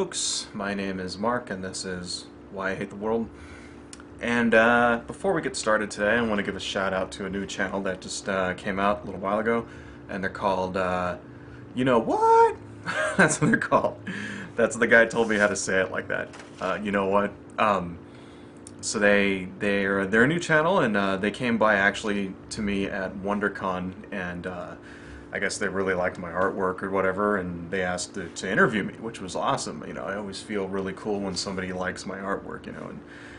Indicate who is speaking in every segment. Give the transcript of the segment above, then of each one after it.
Speaker 1: folks, my name is Mark and this is Why I Hate the World. And before we get started today, I want to give a shout out to a new channel that just came out a little while ago, and they're called YouKnowWaaaa. That's what they're called. That's the guy told me how to say it like that. You know what? So they're a new channel, and they came by actually to me at WonderCon, and I guess they really liked my artwork or whatever, and they asked to interview me, which was awesome. You know, I always feel really cool when somebody likes my artwork, you know, and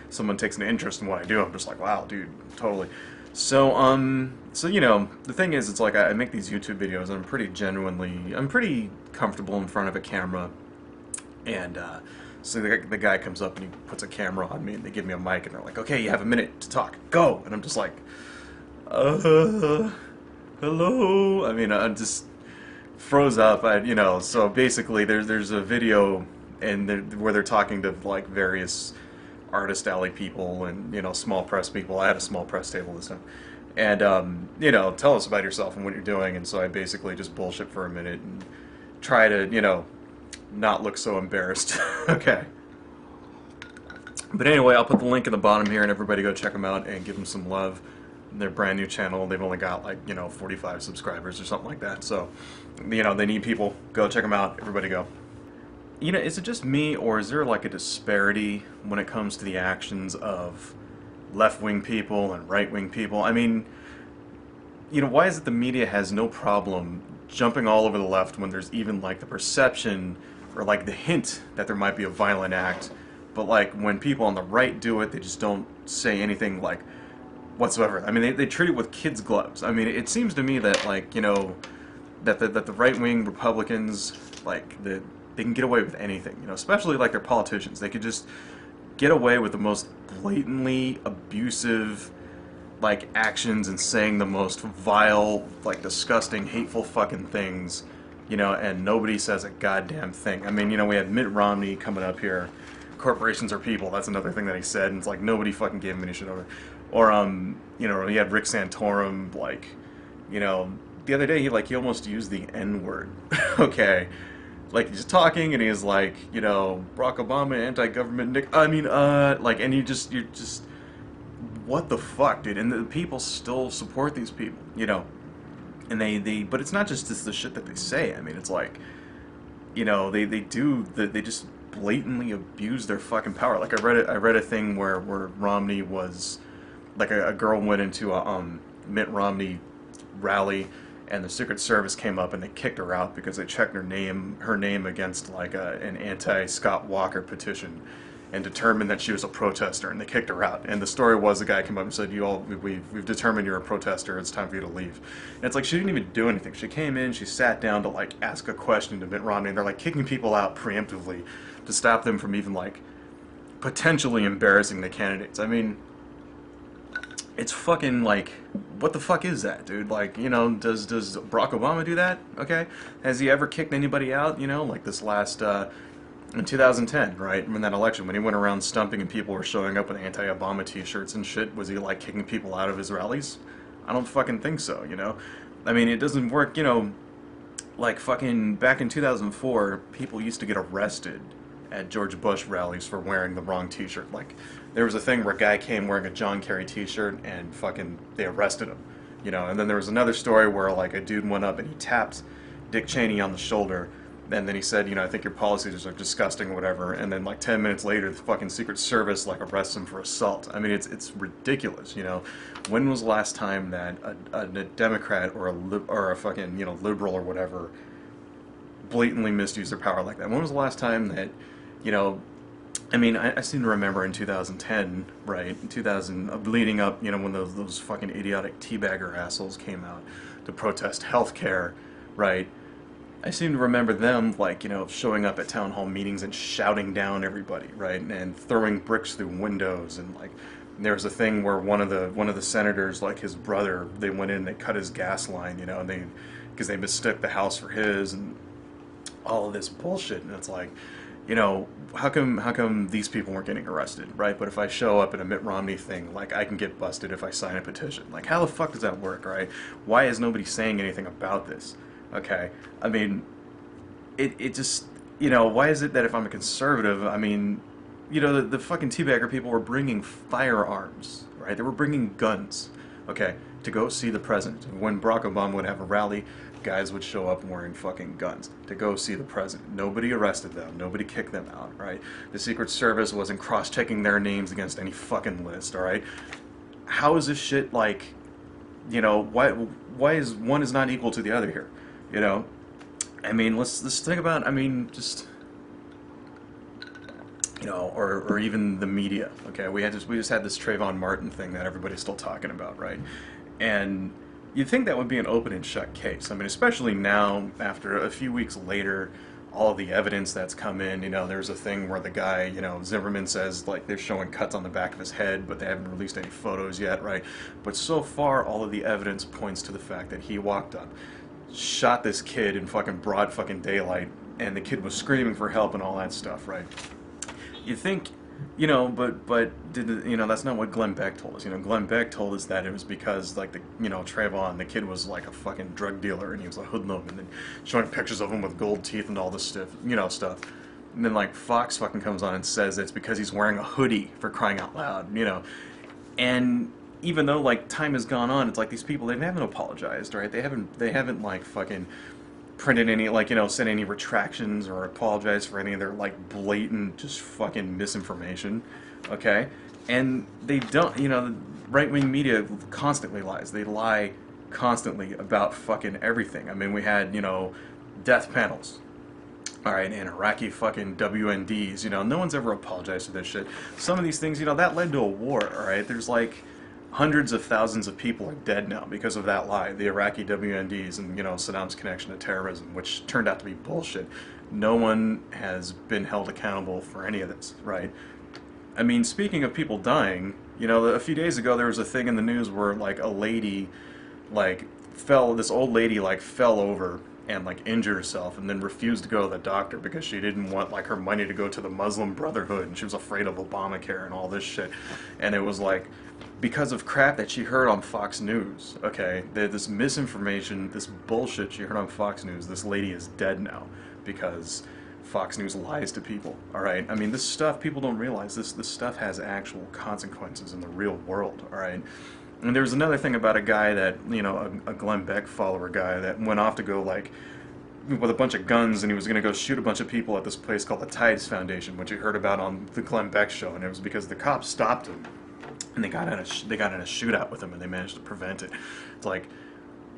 Speaker 1: someone takes an interest in what I do. I'm just like, wow, dude, totally. So, you know, the thing is, it's like I make these YouTube videos, and I'm pretty comfortable in front of a camera, and so the guy comes up and he puts a camera on me, and they give me a mic, and they're like, okay, you have a minute to talk, go! And I'm just like, hello? I mean, I just froze up, you know, so basically there's a video where they're talking to, like, various artist alley people and, you know, small press people. I had a small press table this time. And, you know, tell us about yourself and what you're doing. And so I basically just bullshit for a minute and try to, you know, not look so embarrassed. Okay. But anyway, I'll put the link in the bottom here and everybody go check them out and give them some love. Their brand new channel. They've only got, like, you know, 45 subscribers or something like that. So, you know, they need people. Go check them out. Everybody go. You know, is it just me, or is there like a disparity when it comes to the actions of left-wing people and right-wing people? I mean, you know, why is it the media has no problem jumping all over the left when there's even like the perception or like the hint that there might be a violent act, but like when people on the right do it, they just don't say anything like whatsoever. I mean, they treat it with kids' gloves. I mean, it seems to me that, like, you know, that the right-wing Republicans, like, they can get away with anything, you know, especially like their politicians. They could just get away with the most blatantly abusive, like, actions and saying the most vile, like, disgusting, hateful fucking things, you know, and nobody says a goddamn thing. I mean, you know, we had Mitt Romney coming up here. Corporations are people. That's another thing that he said, and it's like nobody fucking gave him any shit over. Or, you know, he had Rick Santorum, like, you know, the other day he almost used the N-word. Okay. Like, he's talking, and he's like, you know, Barack Obama, anti-government, like, and you're just, what the fuck, dude? And the people still support these people, you know, and but it's not just the shit that they say. I mean, it's like, you know, they just blatantly abuse their fucking power. Like, I read a thing where Romney was, like, a girl went into a, Mitt Romney rally, and the Secret Service came up and they kicked her out because they checked her name against, like, an anti-Scott Walker petition and determined that she was a protester, and they kicked her out. And the story was the guy came up and said, we've determined you're a protester, it's time for you to leave. And it's like, she didn't even do anything. She came in, she sat down to, like, ask a question to Mitt Romney, and they're, like, kicking people out preemptively to stop them from even, like, potentially embarrassing the candidates. I mean, it's fucking, like, what the fuck is that, dude? Like, you know, does Barack Obama do that? Okay? Has he ever kicked anybody out, you know, like this last, in 2010, right, in that election, when he went around stumping and people were showing up with anti-Obama t-shirts and shit, was he, like, kicking people out of his rallies? I don't fucking think so, you know? I mean, it doesn't work, you know, like, fucking back in 2004, people used to get arrested at George Bush rallies for wearing the wrong t-shirt. Like, there was a thing where a guy came wearing a John Kerry t-shirt and fucking they arrested him, you know. And then there was another story where, like, a dude went up and he tapped Dick Cheney on the shoulder, and then he said, you know, I think your policies are disgusting or whatever, and then, like, 10 minutes later the fucking Secret Service, like, arrests him for assault. I mean, it's ridiculous, you know. When was the last time that a Democrat or a fucking, you know, liberal or whatever blatantly misused their power like that? When was the last time that, you know, I mean, I seem to remember in 2010, right, in 2000, leading up, you know, when those fucking idiotic teabagger assholes came out to protest healthcare, right, I seem to remember them, like, you know, showing up at town hall meetings and shouting down everybody, right, and throwing bricks through windows, and, like, there was a thing where one of the senators, like, his brother, they went in, they cut his gas line, you know, and because they mistook the house for his, and all of this bullshit, and it's like, you know, how come these people weren't getting arrested, right? But if I show up at a Mitt Romney thing, like, I can get busted if I sign a petition. Like, how the fuck does that work, right? Why is nobody saying anything about this? Okay, I mean, it just, you know, why is it that if I'm a conservative, I mean, you know, the fucking teabagger people were bringing firearms, right? They were bringing guns, okay, to go see the president. When Barack Obama would have a rally, guys would show up wearing fucking guns to go see the president. Nobody arrested them. Nobody kicked them out, right? The Secret Service wasn't cross-checking their names against any fucking list, all right? How is this shit like, you know, why is one is not equal to the other here, you know? I mean, let's think about, I mean, just, you know, or even the media. Okay, we just had this Trayvon Martin thing that everybody's still talking about, right? And you'd think that would be an open and shut case. I mean, especially now, after a few weeks later, all of the evidence that's come in. You know, there's a thing where the guy, you know, Zimmerman says like they're showing cuts on the back of his head, but they haven't released any photos yet, right? But so far, all of the evidence points to the fact that he walked up, shot this kid in fucking broad fucking daylight, and the kid was screaming for help and all that stuff, right? You think, you know, but you know, that's not what Glenn Beck told us. You know, Glenn Beck told us that it was because like the, you know, Trayvon, the kid was like a fucking drug dealer and he was a hoodlum, and then showing pictures of him with gold teeth and all this stuff, you know, stuff. And then like Fox fucking comes on and says it's because he's wearing a hoodie, for crying out loud, you know. And even though like time has gone on, it's like these people, they haven't apologized, right? They haven't like fucking printed any, like, you know, sent any retractions or apologized for any of their like blatant just fucking misinformation, okay? And they don't, you know, the right-wing media constantly lies. They lie constantly about fucking everything. I mean, we had, you know, death panels, all right, and Iraqi fucking WNDs, you know, no one's ever apologized for this shit. Some of these things, you know, that led to a war, all right? There's like hundreds of thousands of people are dead now because of that lie, the Iraqi WNDs and, you know, Saddam's connection to terrorism, which turned out to be bullshit. No one has been held accountable for any of this, right? I mean, speaking of people dying, you know, a few days ago there was a thing in the news where, like, a lady, like, this old lady, like, fell over and, like, injured herself and then refused to go to the doctor because she didn't want, like, her money to go to the Muslim Brotherhood, and she was afraid of Obamacare and all this shit. And it was, like, because of crap that she heard on Fox News, okay? This misinformation, this bullshit she heard on Fox News, this lady is dead now because Fox News lies to people, all right? I mean, this stuff, people don't realize, this stuff has actual consequences in the real world, all right? And there was another thing about a guy that, you know, a Glenn Beck follower guy that went off to go, like, with a bunch of guns, and he was going to go shoot a bunch of people at this place called the Tides Foundation, which you heard about on the Glenn Beck show, and it was because the cops stopped him, and they got in a shootout with him, and they managed to prevent it. It's like,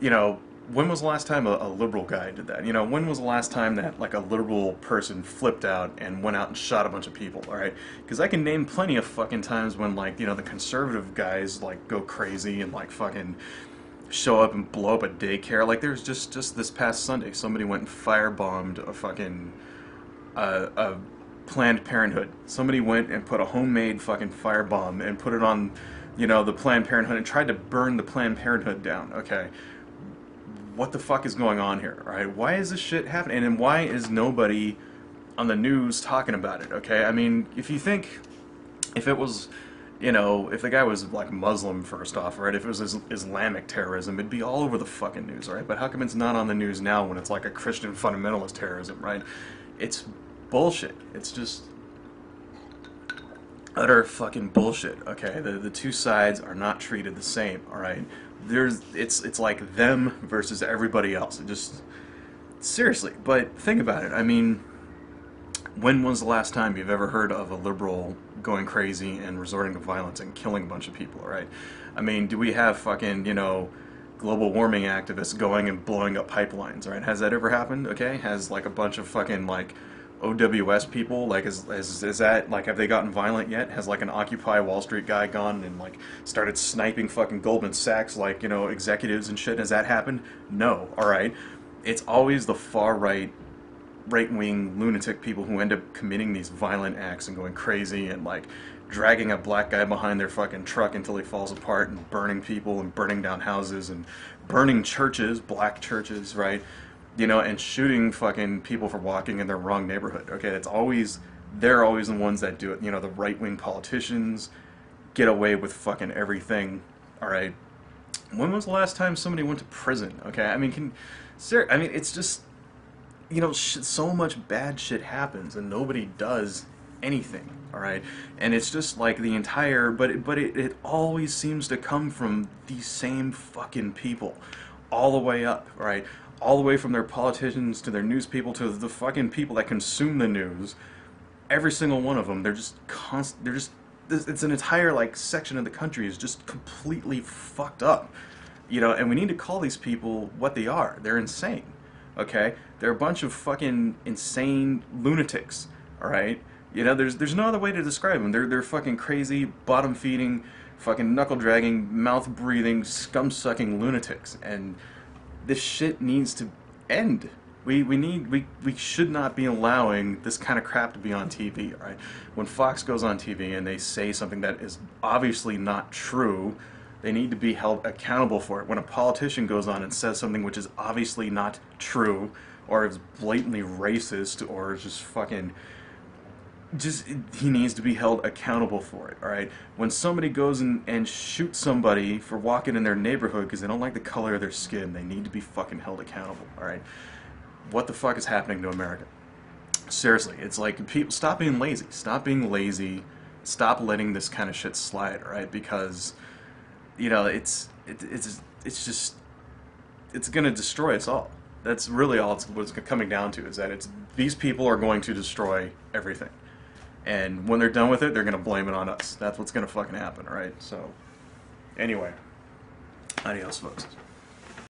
Speaker 1: you know, when was the last time a liberal guy did that? You know, when was the last time that, like, a liberal person flipped out and went out and shot a bunch of people, alright? Because I can name plenty of fucking times when, like, you know, the conservative guys, like, go crazy and, like, fucking show up and blow up a daycare. Like, there's just this past Sunday, somebody went and firebombed a fucking, a Planned Parenthood. Somebody went and put a homemade fucking firebomb and put it on, you know, the Planned Parenthood and tried to burn the Planned Parenthood down, okay? What the fuck is going on here, alright? Why is this shit happening? And why is nobody on the news talking about it, okay? I mean, if you think, if it was, you know, if the guy was, like, Muslim, first off, right? If it was Islamic terrorism, it'd be all over the fucking news, right? But how come it's not on the news now when it's, like, a Christian fundamentalist terrorism, right? It's bullshit. It's just utter fucking bullshit, okay? The two sides are not treated the same, alright? It's like them versus everybody else. It just, seriously, but think about it. I mean, when was the last time you've ever heard of a liberal going crazy and resorting to violence and killing a bunch of people, right? I mean, do we have fucking, you know, global warming activists going and blowing up pipelines, right? Has that ever happened, okay? Has, like, a bunch of fucking, like, OWS people, like, is that, like, have they gotten violent yet? Has, like, an Occupy Wall Street guy gone and, like, started sniping fucking Goldman Sachs, like, you know, executives and shit? Has that happened? No, alright? It's always the right-wing lunatic people who end up committing these violent acts and going crazy and, like, dragging a black guy behind their fucking truck until he falls apart and burning people and burning down houses and burning churches, black churches, right? You know, and shooting fucking people for walking in their wrong neighborhood, okay? They're always the ones that do it. You know, the right-wing politicians get away with fucking everything, alright? When was the last time somebody went to prison, okay? I mean, it's just, you know, so much bad shit happens and nobody does anything, all right? And it's just like the entire, it always seems to come from these same fucking people, all the way up, right? All the way from their politicians to their news people to the fucking people that consume the news. Every single one of them, they're just it's an entire like section of the country is just completely fucked up, you know. And we need to call these people what they are. They're insane, okay? They're a bunch of fucking insane lunatics, all right? You know, there's no other way to describe them. They're fucking crazy, bottom feeding, fucking knuckle dragging, mouth breathing, scum sucking lunatics, and this shit needs to end. We should not be allowing this kind of crap to be on TV, right? When Fox goes on TV and they say something that is obviously not true, they need to be held accountable for it. When a politician goes on and says something which is obviously not true, or is blatantly racist, or is just fucking... he needs to be held accountable for it, alright? When somebody goes and shoots somebody for walking in their neighborhood because they don't like the color of their skin, they need to be fucking held accountable, alright? What the fuck is happening to America? Seriously, it's like, people, stop being lazy. Stop being lazy. Stop letting this kind of shit slide, alright? Because, you know, it's just, it's gonna destroy us all. That's really all what it's coming down to, is that these people are going to destroy everything. And when they're done with it, they're going to blame it on us. That's what's going to fucking happen, right? So, anyway, adios, folks.